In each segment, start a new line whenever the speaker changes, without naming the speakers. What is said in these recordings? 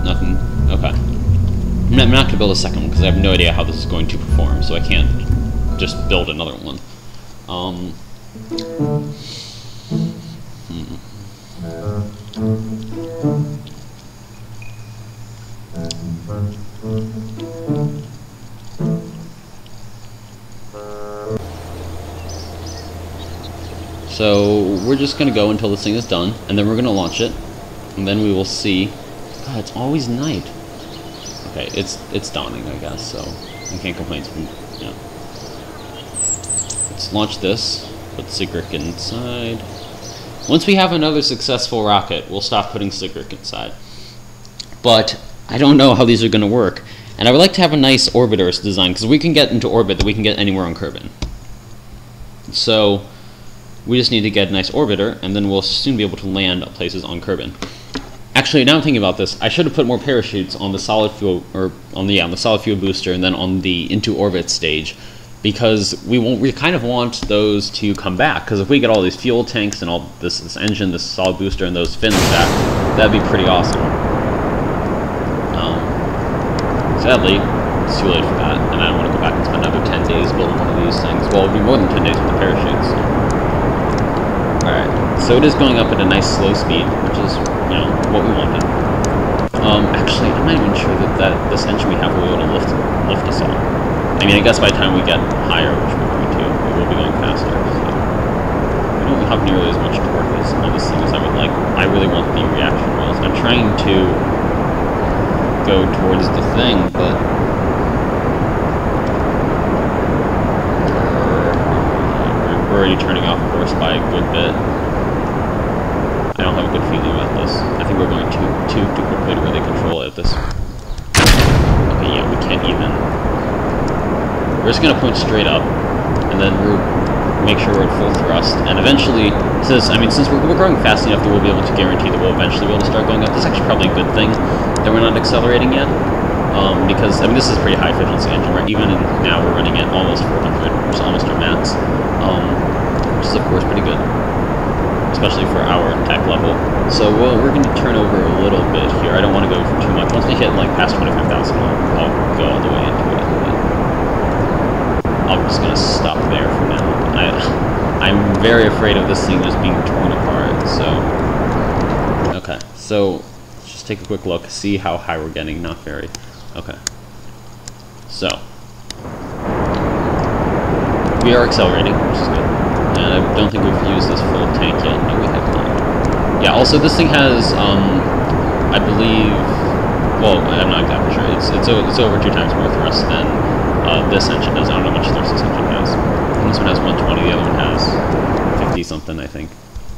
Nothing. Okay. I'm not going to build a second one because I have no idea how this is going to perform, so I can't just build another one. So we're just going to go until this thing is done, and then we're going to launch it, and then we will see. God, it's always night. Okay, it's dawning, I guess, so I can't complain. Yeah. Let's launch this, put Sigric inside. Once we have another successful rocket, we'll stop putting Sigric inside. But I don't know how these are going to work, and I would like to have a nice orbiter design, because we can get into orbit that we can get anywhere on Kerbal. So we just need to get a nice orbiter, and then we'll soon be able to land places on Kerbal. Actually, now I'm thinking about this, I should have put more parachutes on the solid fuel, or on the solid fuel booster, and then on the into orbit stage, because we kind of want those to come back. Because if we get all these fuel tanks and all this engine, this solid booster, and those fins back, that'd be pretty awesome. Sadly, it's too late for that, and I don't want to go back and spend another 10 days building one of these things. Well, it'd be more than 10 days with the parachutes. Alright, so it is going up at a nice slow speed, which is, you know, what we wanted. Actually, I'm not even sure that this engine we have will be able to lift us all. I mean, I guess by the time we get higher, which we're going to, we will be going faster. So we don't have nearly as much torque as all this thing as I would like. I really want the reaction wheels. I'm trying to go towards the thing, but we're already turning off course by a good bit. I don't have a good feeling about this. I think we're going too quickly to really control it at this. Okay, yeah, we can't even. We're just gonna point straight up, and then we'll make sure we're at full thrust. And eventually, since we're growing fast enough that we'll be able to guarantee that we'll eventually be able to start going up. This is actually probably a good thing that we're not accelerating yet, because I mean this is a pretty high efficiency engine. Right? Even now we're running at almost 400, which is almost our max, which is of course pretty good, especially for our TAC level. So we're going to turn over a little bit here. I don't want to go for too much. Once we hit like past 25,000, I'll go all the way into it. I'm just going to stop there for now. I'm very afraid of this thing just being torn apart. So okay, so let's just take a quick look, see how high we're getting. Not very. Okay, so we are accelerating, which is good. And I don't think we've used this full tank yet. No, we have not. Yeah, also this thing has, I believe, well, I'm not exactly sure. It's over 2 times more thrust than this engine does. I don't know how much thrust this engine has. This one has 120, the other one has 50 something, I think.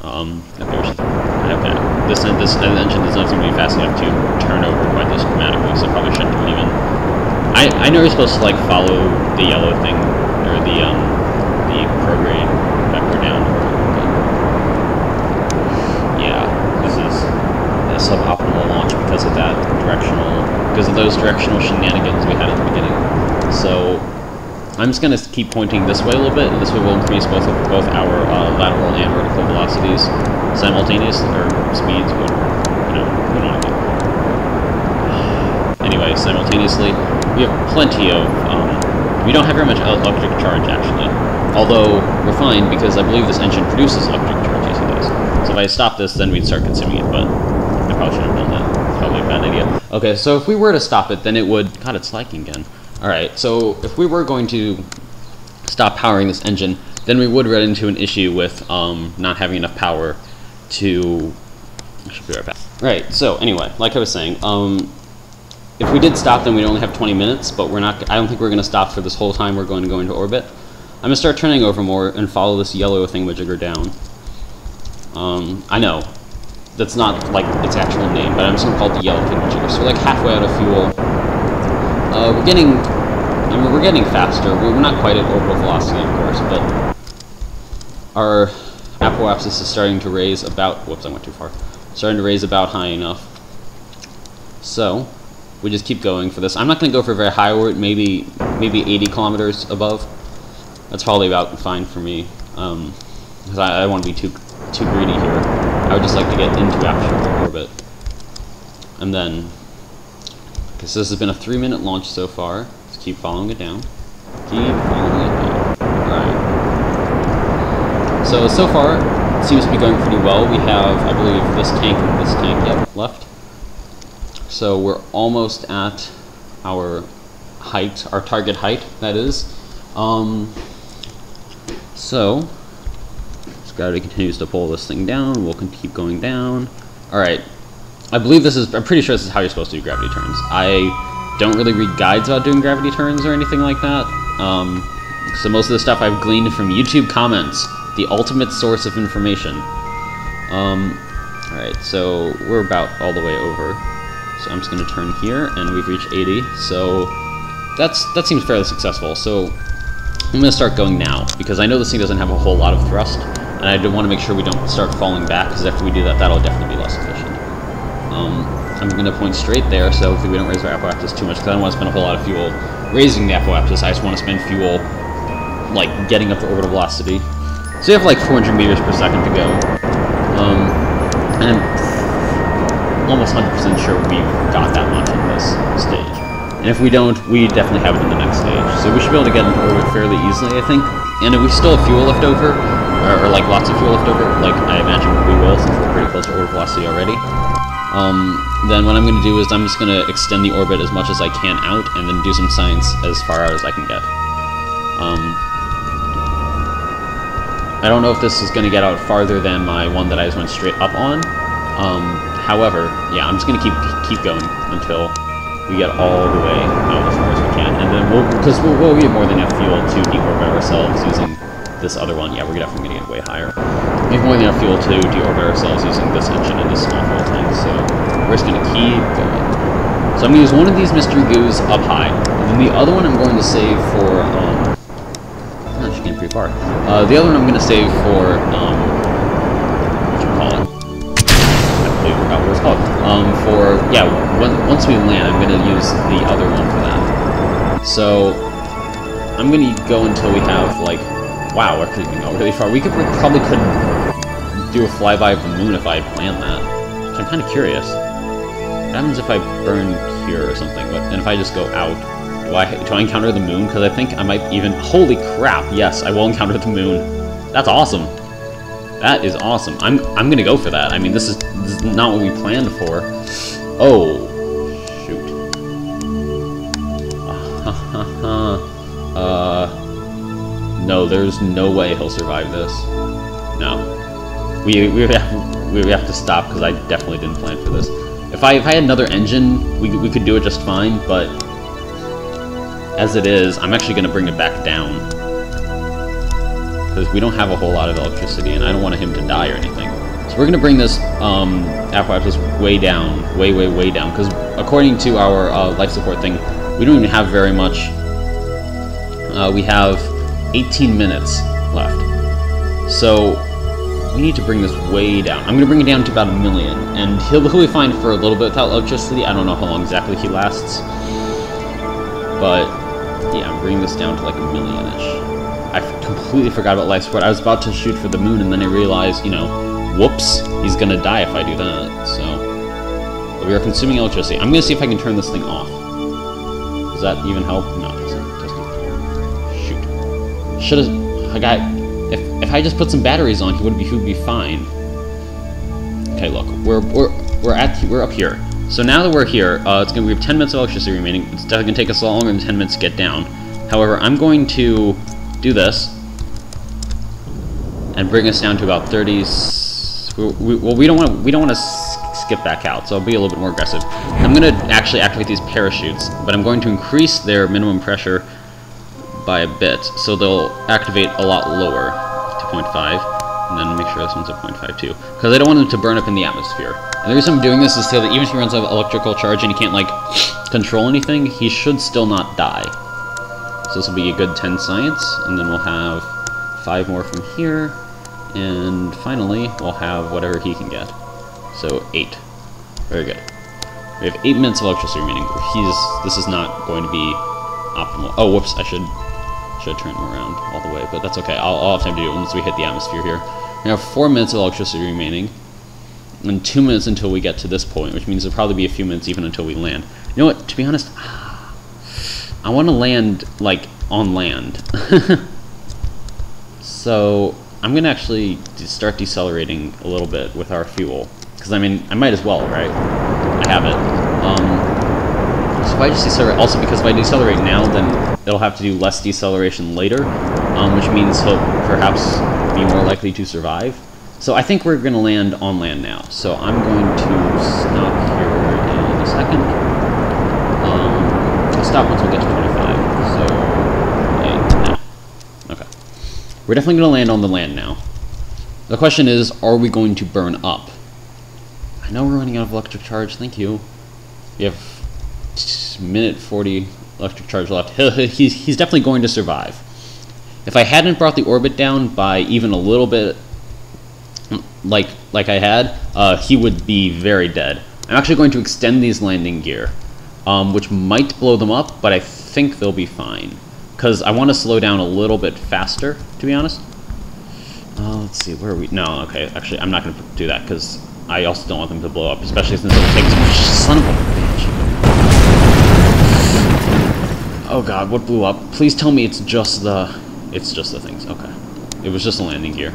Okay. This engine does not seem to be fast enough to turn over quite this dramatically, so probably shouldn't do it even. I know you're supposed to like follow the yellow thing, or the prograde vector down. Yeah, this is a suboptimal launch because of those directional shenanigans we had at the beginning. So I'm just going to keep pointing this way a little bit, and this way we'll increase both our lateral and vertical velocities simultaneously, or speeds, you know what I mean. Anyway, simultaneously, we have plenty of, we don't have very much electric charge actually, although we're fine because I believe this engine produces electric charge. Yes, it does. So if I stop this, then we'd start consuming it, but I probably shouldn't have done that. It's probably a bad idea. Okay, so if we were to stop it, then it would, God, it's lagging again. Alright, so if we were going to stop powering this engine, then we would run into an issue with not having enough power to, I should be right back. Right, so anyway, like I was saying, if we did stop, then we'd only have 20 minutes, but I don't think we're going to stop for this whole time we're going to go into orbit. I'm going to start turning over more and follow this yellow thingamajigger down. I know, that's not like its actual name, but I'm just going to call it the yellow thingamajigger. So we're like halfway out of fuel. We're getting faster. We're not quite at orbital velocity, of course, but our apoapsis is starting to raise about, whoops, I went too far. Starting to raise about high enough. So we just keep going for this. I'm not going to go for a very high orbit, maybe 80 kilometers above. That's probably about fine for me, because I don't want to be too greedy here. I would just like to get into actual orbit, and then Okay, so this has been a 3-minute launch so far. Let's keep following it down. Keep following it down. Alright. So far, it seems to be going pretty well. We have, I believe, this tank and this tank, yep, left. So we're almost at our height, our target height, that is. So, as gravity continues to pull this thing down, we'll keep going down. Alright. I'm pretty sure this is how you're supposed to do gravity turns. I don't really read guides about doing gravity turns or anything like that. So most of the stuff I've gleaned from YouTube comments, the ultimate source of information. Alright, so we're about all the way over. So I'm just going to turn here, and we've reached 80. So that seems fairly successful. So I'm going to start going now, because I know this thing doesn't have a whole lot of thrust, and I do want to make sure we don't start falling back, because after we do that, that'll definitely be less efficient. I'm going to point straight there, so hopefully we don't raise our apoapsis too much, because I don't want to spend a whole lot of fuel raising the apoapsis. I just want to spend fuel, like, getting up to orbital velocity. So we have like 400 meters per second to go. And I'm almost 100% sure we've got that much in this stage. And if we don't, we definitely have it in the next stage. So we should be able to get into orbit fairly easily, I think. And if we still have fuel left over, or like lots of fuel left over, like I imagine we will, since we're pretty close to orbital velocity already. Then what I'm going to do is I'm just going to extend the orbit as much as I can out, and then do some science as far out as I can get. I don't know if this is going to get out farther than my one that I just went straight up on. However, yeah, I'm just going to keep going until we get all the way out as far as we can, and then we'll get more than enough fuel to deorbit ourselves using this other one. Yeah, we're definitely going to get way higher. We have more than enough fuel to deorbit ourselves using this engine and this small fuel tank, so we're just going to keep going. So I'm going to use one of these mystery goos up high, and then the other one I'm going to save for, actually getting pretty far. The other one I'm going to save for, what you call it? I completely forgot what it's called. Once we land, I'm going to use the other one for that. So, I'm going to go until we have, like, wow, we're creeping out really far. We probably could do a flyby of the moon if I planned that. Which I'm kind of curious. What happens if I burn here or something? And if I just go out? Do I encounter the moon? Because I think I might even... Holy crap, yes, I will encounter the moon. That's awesome. That is awesome. I'm going to go for that. I mean, this is not what we planned for. Oh, shoot. No, there's no way he'll survive this. No. We have to stop, because I definitely didn't plan for this. If I had another engine, we could do it just fine, but as it is, I'm actually going to bring it back down, because we don't have a whole lot of electricity, and I don't want him to die or anything. So we're going to bring this apoapsis way down, way down, because according to our life support thing, we don't even have very much. We have 18 minutes left. So we need to bring this way down. I'm going to bring it down to about 1 million, and he'll be fine for a little bit without electricity. I don't know how long exactly he lasts, but yeah, I'm bringing this down to like 1 million-ish. I completely forgot about life support. I was about to shoot for the moon, and then I realized, you know, whoops, he's going to die if I do that. So we are consuming electricity. I'm going to see if I can turn this thing off. Does that even help? No, it doesn't. Should have. If I just put some batteries on, he would be fine. Okay, look, we're up here. So now that we're here, we have 10 minutes of electricity remaining. It's definitely gonna take us longer than 10 minutes to get down. However, I'm going to do this and bring us down to about 30. Well, we don't want to skip back out, so I'll be a little bit more aggressive. I'm gonna actually activate these parachutes, but I'm going to increase their minimum pressure by a bit, so they'll activate a lot lower, to 0.5, and then make sure this one's at 0.5 too, because I don't want them to burn up in the atmosphere. And the reason I'm doing this is so that even if he runs out of electrical charge and he can't, like, control anything, he should still not die. So this will be a good 10 science, and then we'll have 5 more from here, and finally, we'll have whatever he can get. So 8. Very good. We have 8 minutes of electricity remaining. This is not going to be optimal. Oh, whoops, I should turn him around all the way, but that's okay. I'll have time to do it once we hit the atmosphere here. We have 4 minutes of electricity remaining, and 2 minutes until we get to this point, which means it'll probably be a few minutes even until we land. You know what? To be honest, I want to land, like, on land. So I'm going to actually start decelerating a little bit with our fuel. Because, I mean, I might as well, right? I have it. So if I just decelerate, also because if I decelerate now, then it'll have to do less deceleration later, which means he'll perhaps be more likely to survive. So I think we're going to land on land now. So I'm going to stop here in a second. I'll stop once we get to 25. So, now. Okay. We're definitely going to land on the land now. The question is, are we going to burn up? I know we're running out of electric charge. Thank you. We have minute 40 electric charge left. He's definitely going to survive. If I hadn't brought the orbit down by even a little bit, like I had, he would be very dead. I'm actually going to extend these landing gear, which might blow them up, but I think they'll be fine. Because I want to slow down a little bit faster, to be honest. Let's see, where are we? No, okay, actually, I'm not going to do that, because I also don't want them to blow up, especially since it'll take so much. Son of a bitch. Oh god, what blew up? Please tell me it's just the things. Okay. It was just a landing gear.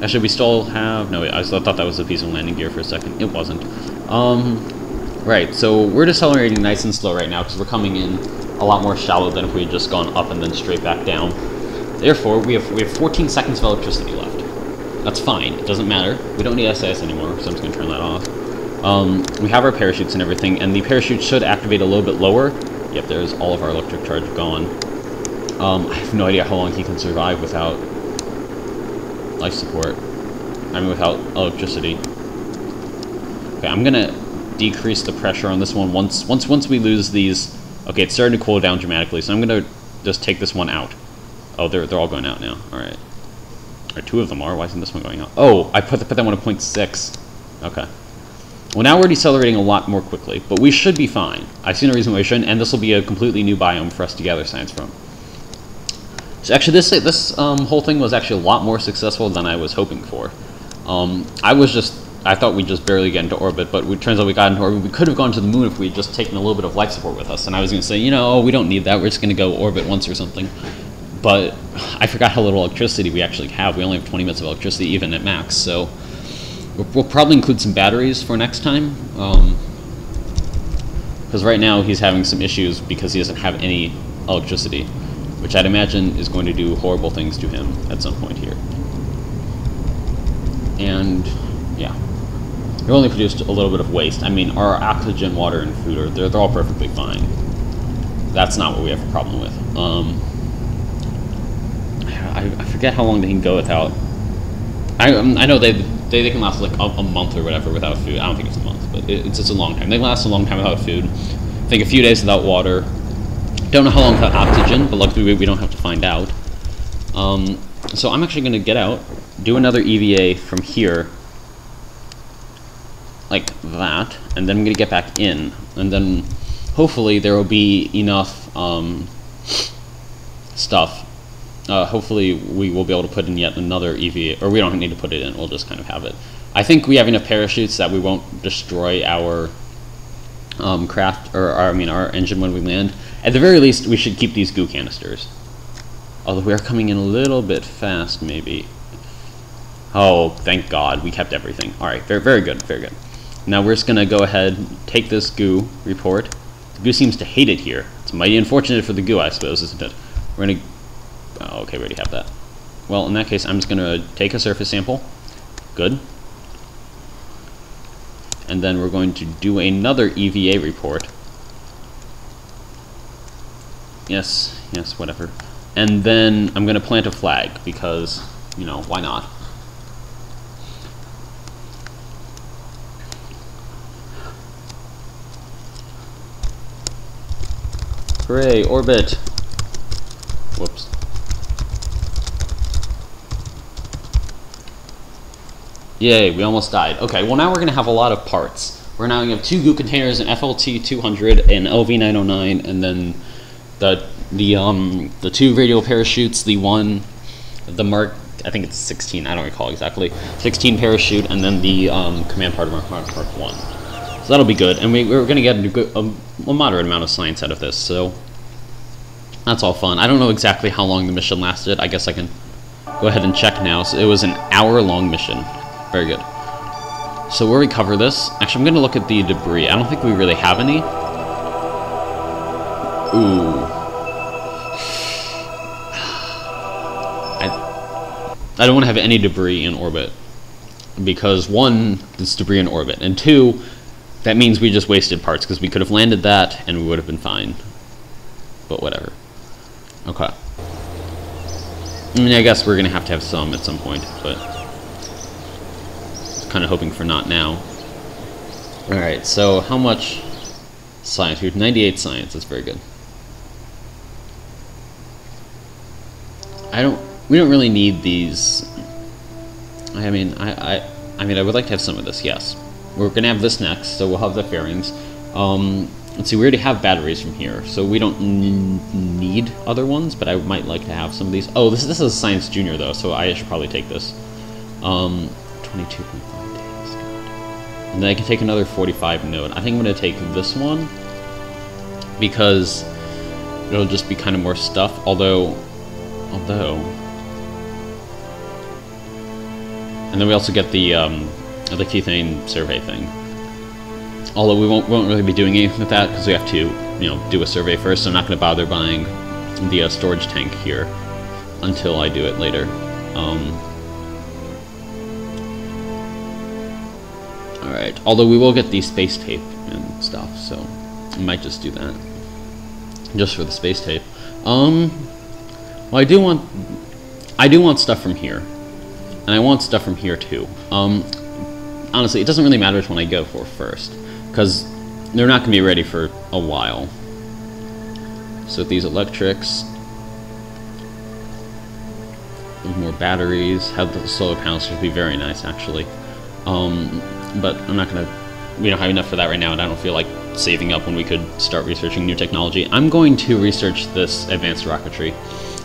Actually, we still have... No, wait, I thought that was a piece of landing gear for a second. It wasn't. Right, so we're decelerating nice and slow right now because we're coming in a lot more shallow than if we had just gone up and then straight back down. Therefore, we have 14 seconds of electricity left. That's fine. It doesn't matter. We don't need SAS anymore, so I'm just going to turn that off. We have our parachutes and everything, and the parachute should activate a little bit lower. Yep, there's all of our electric charge gone. I have no idea how long he can survive without life support. I mean, without electricity. Okay, I'm gonna decrease the pressure on this one once we lose these. Okay, it's starting to cool down dramatically, so I'm gonna just take this one out. Oh, they're all going out now. All right. Or 2 of them are. Why isn't this one going out? Oh, I put that one at 0.6. Okay. Well, now we're decelerating a lot more quickly, but we should be fine. I see no reason why we shouldn't, and this will be a completely new biome for us to gather science from. So actually, this whole thing was actually a lot more successful than I was hoping for. I thought we'd just barely get into orbit, but it turns out we got into orbit. We could have gone to the moon if we had just taken a little bit of life support with us, and I was going to say, you know, we don't need that. We're just going to go orbit once or something. But I forgot how little electricity we actually have. We only have 20 minutes of electricity, even at max, so we'll probably include some batteries for next time. Because right now he's having some issues because he doesn't have any electricity, which I'd imagine is going to do horrible things to him at some point here. And, yeah. We only produced a little bit of waste. I mean, our oxygen, water, and food, they're all perfectly fine. That's not what we have a problem with. I forget how long they can go without... I know they can last like a month or whatever without food. I don't think it's a month, but it's a long time. They can last a long time without food. I think a few days without water. Don't know how long without oxygen, but luckily we don't have to find out. So I'm actually going to get out, do another EVA from here, like that, and then I'm going to get back in, and then hopefully there will be enough stuff. Hopefully we will be able to put in yet another EVA, or we don't need to put it in, we'll just kind of have it. I think we have enough parachutes that we won't destroy our craft, or our engine when we land. At the very least, we should keep these goo canisters. Although we are coming in a little bit fast, maybe. Oh, thank God, we kept everything. Alright, very good, very good. Now we're just going to go ahead, take this goo report. The goo seems to hate it here. It's mighty unfortunate for the goo, I suppose, isn't it? We're going to... Oh, okay, we already have that. Well, in that case, I'm just going to take a surface sample. Good. And then we're going to do another EVA report. Yes, whatever. And then I'm going to plant a flag, because, you know, why not? Hooray, orbit! Whoops. Yay, we almost died. Okay, well now we're going to have a lot of parts. We're now going to have 2 goo containers, an FLT-200, an LV-909, and then the 2 radial parachutes, the I think it's 16, I don't recall exactly. 16 parachute, and then the command part of Mark 1. So that'll be good, and we're going to get a moderate amount of science out of this, so that's all fun. I don't know exactly how long the mission lasted. I guess I can go ahead and check now. So it was an hour-long mission. Very good. So where we cover this, actually I'm going to look at the debris. I don't think we really have any. Ooh. I don't want to have any debris in orbit, because one, it's debris in orbit, and two, that means we just wasted parts, because we could have landed that and we would have been fine. But whatever. Okay. I mean, I guess we're going to have some at some point, but kind of hoping for not now. Alright, so how much science? We have 98 science, that's very good. We don't really need these. I mean, I would like to have some of this, yes. We're going to have this next, so we'll have the fairings. Let's see, we already have batteries from here, so we don't need other ones, but I might like to have some of these. Oh, this is a Science Junior, though, so I should probably take this. 22.5 days, good. And then I can take another 45 node. I think I'm going to take this one, because it'll just be kind of more stuff, although... And then we also get the Kethane survey thing. Although we won't really be doing anything with that, because we have to, you know, do a survey first, so I'm not going to bother buying the storage tank here until I do it later. Alright, although we will get the space tape and stuff, so I might just do that. Just for the space tape. Well, I do want stuff from here. And I want stuff from here too. Honestly, it doesn't really matter which one I go for first, because they're not going to be ready for a while. So with these electrics, with more batteries, have the solar panels would be very nice actually. But I'm not going to, we don't have enough for that right now, and I don't feel like saving up when we could start researching new technology. I'm going to research this advanced rocketry.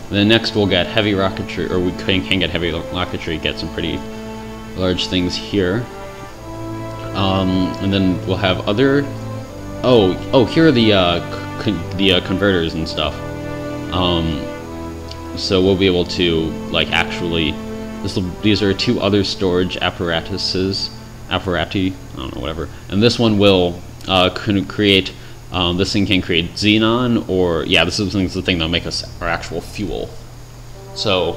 And then next we'll get heavy rocketry, or we can get heavy rocketry, get some pretty large things here. And then we'll have other... Oh, here are the converters and stuff. So we'll be able to, like, actually... These are two other storage apparati, I don't know, whatever. And this one will create... this thing can create xenon, or... Yeah, this is the thing that'll make us our actual fuel. So,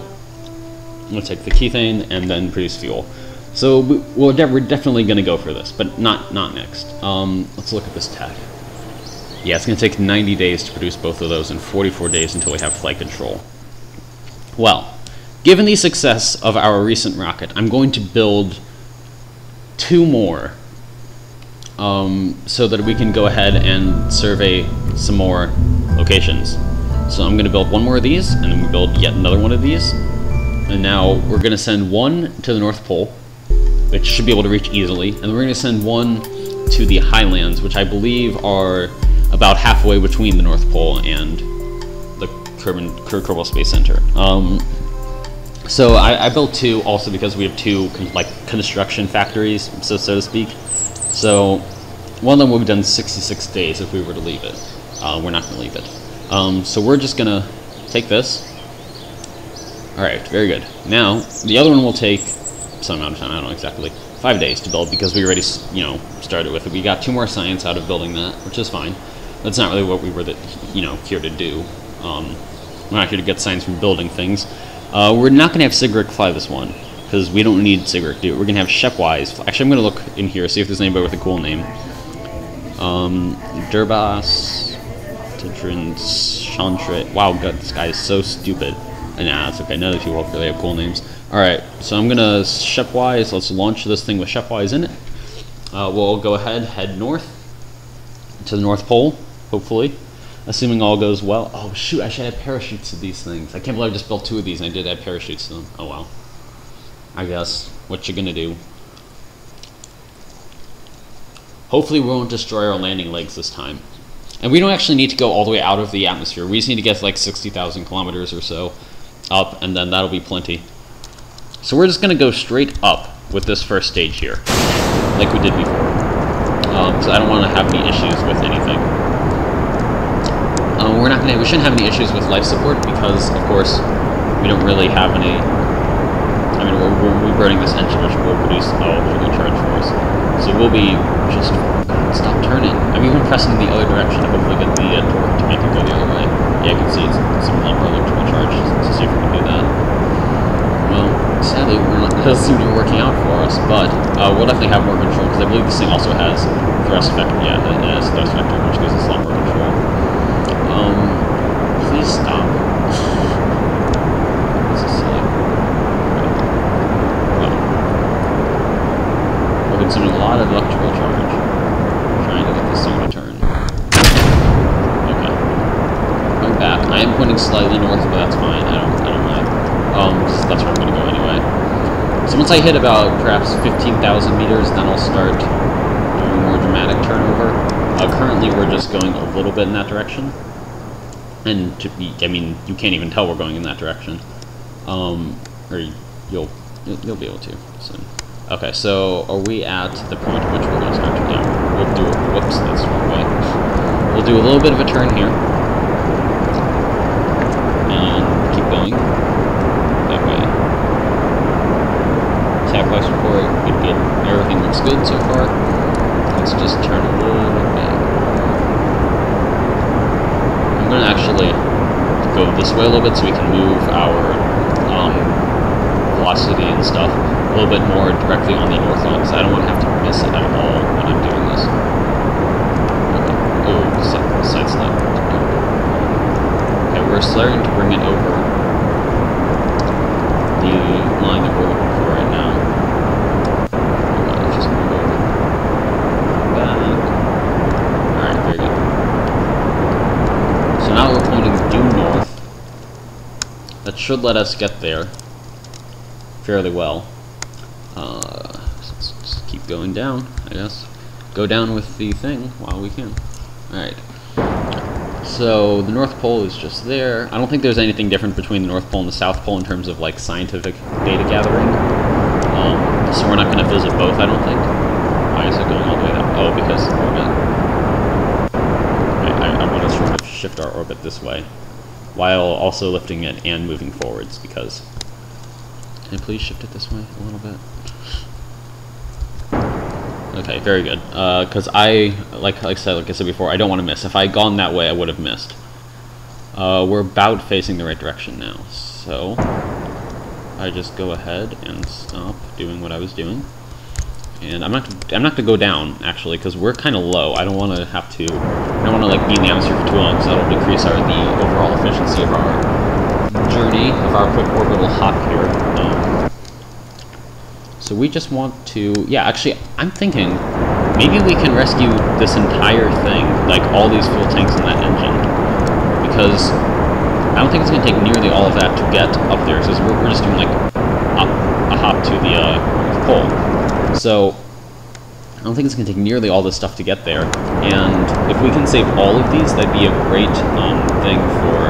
we'll take the Kethane and then produce fuel. So, we're definitely going to go for this, but not next. Let's look at this tech. Yeah, it's going to take 90 days to produce both of those and 44 days until we have flight control. Well, given the success of our recent rocket, I'm going to build 2 more. So that we can go ahead and survey some more locations. So I'm going to build 1 more of these, and then we build yet another one of these. And now we're going to send 1 to the North Pole, which should be able to reach easily, and then we're going to send 1 to the Highlands, which I believe are about halfway between the North Pole and the Kerbal Space Center. So I built 2 also because we have 2 construction factories, so to speak. So one of them will be done in 66 days if we were to leave it. We're not going to leave it. So we're just going to take this. Alright, very good. Now, the other one will take some amount of time, I don't know exactly, 5 days to build, because we already, started with it. We got 2 more science out of building that, which is fine. That's not really what we were, here to do. We're not here to get science from building things. We're not going to have Sigric fly this one, because we don't need Sigric to do it. We're going to have Shepwise. Actually, I'm going to look in here, see if there's anybody with a cool name. Durbas, Tidrin, Chantre. Wow, God, this guy is so stupid. Nah, it's okay. None of these people really have cool names. Alright, so I'm going to Shepwise. Let's launch this thing with Shepwise in it. We'll go ahead, head north to the North Pole, hopefully. Assuming all goes well. Oh, shoot, I should add parachutes to these things. I can't believe I just built 2 of these and I did add parachutes to them. Oh, well. I guess. What you gonna do? Hopefully we won't destroy our landing legs this time. And we don't actually need to go all the way out of the atmosphere. We just need to get like 60,000 kilometers or so up, and then that'll be plenty. So we're just going to go straight up with this first stage here, like we did before. So I don't want to have any issues with anything. We shouldn't have any issues with life support because, of course, we don't really have any. I mean, we're reburning this engine, which will produce electrical charge for us. So we'll be just stop turning. I'm even pressing in the other direction to hopefully get the torque to make it go the other way. Yeah, you can see it's some help for electrical charge to see if we can do that. Well, sadly, it doesn't seem to be working out for us, but we'll definitely have more control because I believe this thing also has thrust vector. Yeah, it has thrust vector, which gives us a lot more control. Please stop. This is silly. Well, we're consuming a lot of electrical charge trying to get this thing to turn. Okay. Going back. I am pointing slightly north, but that's fine. I don't mind. That's where I'm going to go anyway. So once I hit about perhaps 15,000 meters, then I'll start doing more dramatic turnover. Currently, we're just going a little bit in that direction. And I mean, you can't even tell we're going in that direction, or you'll be able to soon. Okay, so are we at the point at which we're going to start to? Yeah, we'll do. Whoops, that's the wrong way. We'll do a little bit of a turn here, and keep going that way. TAC Life Support, good. Everything looks good so far. Let's just turn a little bit. I'm going to actually go this way a little bit so we can move our velocity and stuff a little bit more directly on the north line because I don't want to have to miss it at all when I'm doing this. Okay. Oh, side slip. Okay, we're starting to bring it over the line that we're looking for right now. Okay, let's just move over that. Alright, very good. So now we're pointing due north. That should let us get there fairly well. So let's just keep going down, I guess. Go down with the thing while we can. Alright. So the North Pole is just there. I don't think there's anything different between the North Pole and the South Pole in terms of like scientific data gathering. So we're not going to visit both, I don't think. Why is it going all the way down? Oh, because orbit. I want to sort of shift our orbit this way, while also lifting it and moving forwards, because... Can I please shift it this way a little bit? Okay, very good. Because like I said before, I don't want to miss. If I had gone that way, I would have missed. We're about facing the right direction now, so... I just go ahead and stop doing what I was doing. And I'm not going to go down, actually, because we're kind of low. I don't want to have to... I don't want to like be in the atmosphere for too long, because that'll decrease the overall efficiency of our journey, of our quick orbital hop here. So we just want to... Yeah, actually, I'm thinking maybe we can rescue this entire thing, like all these fuel tanks in that engine, because I don't think it's going to take nearly all of that to get up there, because we're just doing like a hop to the North Pole. So I don't think it's going to take nearly all this stuff to get there, and if we can save all of these, that'd be a great thing for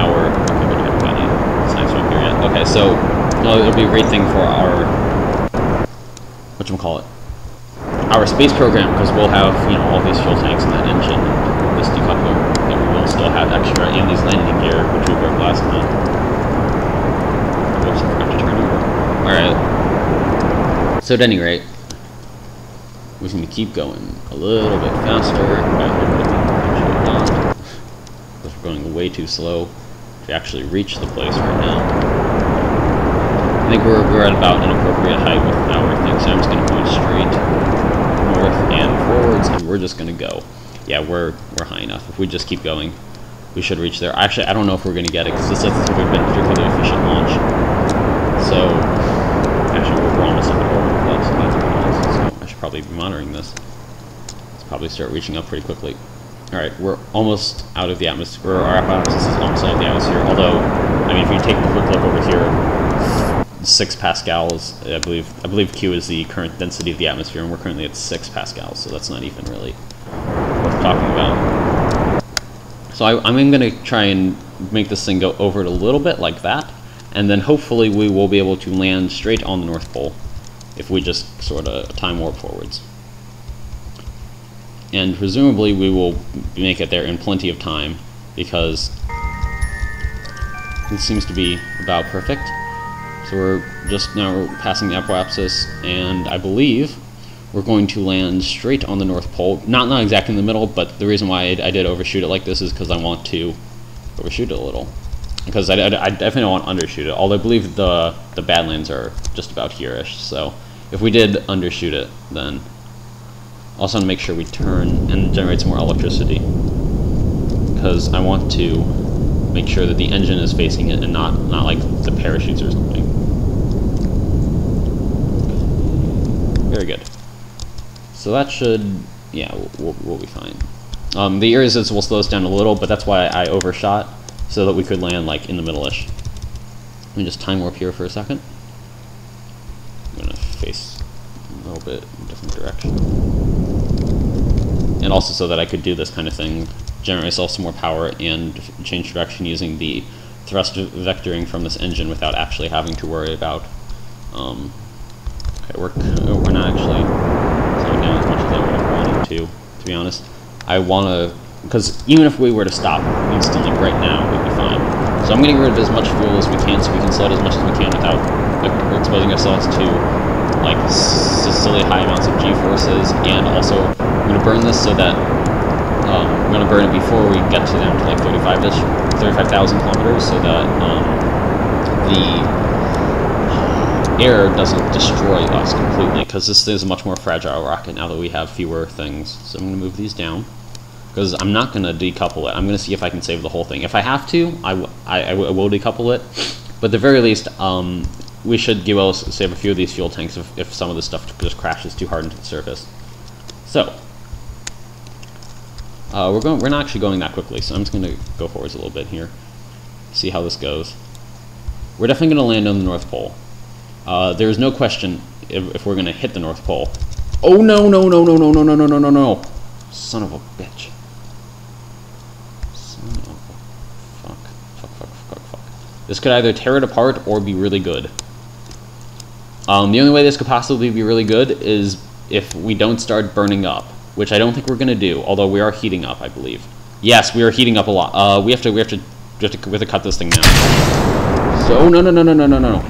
our... Okay, we haven't got any science from here yet. Okay, so it'll be a great thing for our... whatchamacallit? Our space program, because we'll have, you know, all these fuel tanks in that engine, and this decoupler that we will still have extra, and these landing gear, which we broke last time. Oops, I forgot to turn over. Alright. So at any rate, we're going to keep going a little bit faster. Actually not, because we're going way too slow to actually reach the place right now. I think we're at about an appropriate height with our thing, so I'm just going to point straight north and forwards, and we're just going to go. Yeah, we're high enough. If we just keep going, we should reach there. Actually, I don't know if we're going to get it, because this doesn't seem to have been a particularly efficient launch. So, actually, we're almost at the orbital velocity, to be honest, so I should probably be monitoring this. Let's probably start reaching up pretty quickly. Alright, we're almost out of the atmosphere. Our apparatus is almost out of the atmosphere, although, I mean, if you take a quick look over here, 6 pascals, I believe Q is the current density of the atmosphere, and we're currently at 6 pascals, so that's not even really worth talking about. So I'm going to try and make this thing go over it a little bit like that, and then hopefully we will be able to land straight on the North Pole if we just sort of time warp forwards. And presumably we will make it there in plenty of time, because this seems to be about perfect. So we're just now passing the apoapsis, and I believe we're going to land straight on the North Pole. Not exactly in the middle, but the reason why I did overshoot it like this is because I want to overshoot it a little. Because I definitely don't want to undershoot it, although I believe the Badlands are just about here-ish. So if we did undershoot it, then also want to make sure we turn and generate some more electricity, because I want to make sure that the engine is facing it and not like the parachutes or something. Very good. So that should, yeah, we'll be fine. The air resistance will slow us down a little, but that's why I overshot, so that we could land like in the middle-ish. Let me just time warp here for a second. I'm gonna face a little bit in a different direction. And also so that I could do this kind of thing, generate myself some more power and change direction using the thrust vectoring from this engine without actually having to worry about, okay, we're not actually slowing down as much as I would have wanted to be honest. I want to, because even if we were to stop instantly right now, we'd be fine. So I'm going to get rid of as much fuel as we can, so we can slow it as much as we can without exposing ourselves to like silly high amounts of G-forces, and also I'm going to burn this so that I'm going to burn it before we get to down to like 35,000 kilometers, so that the air doesn't destroy us completely, because this is a much more fragile rocket now that we have fewer things. So I'm going to move these down, because I'm not going to decouple it. I'm going to see if I can save the whole thing. If I have to, I will decouple it, but at the very least, we should be able to save a few of these fuel tanks if some of this stuff just crashes too hard into the surface. So we're not actually going that quickly, so I'm just going to go forwards a little bit here, see how this goes. We're definitely going to land on the North Pole. There's no question if we're going to hit the North Pole. Oh no, no, no, no, no, no, no, no, no, no, no. Son of a bitch. Son of a fuck. Fuck, fuck, fuck, fuck. This could either tear it apart or be really good. The only way this could possibly be really good is if we don't start burning up, which I don't think we're going to do, although we are heating up, I believe. Yes, we are heating up a lot. We have to cut this thing now. So, no, no, no, no, no, no, no, no.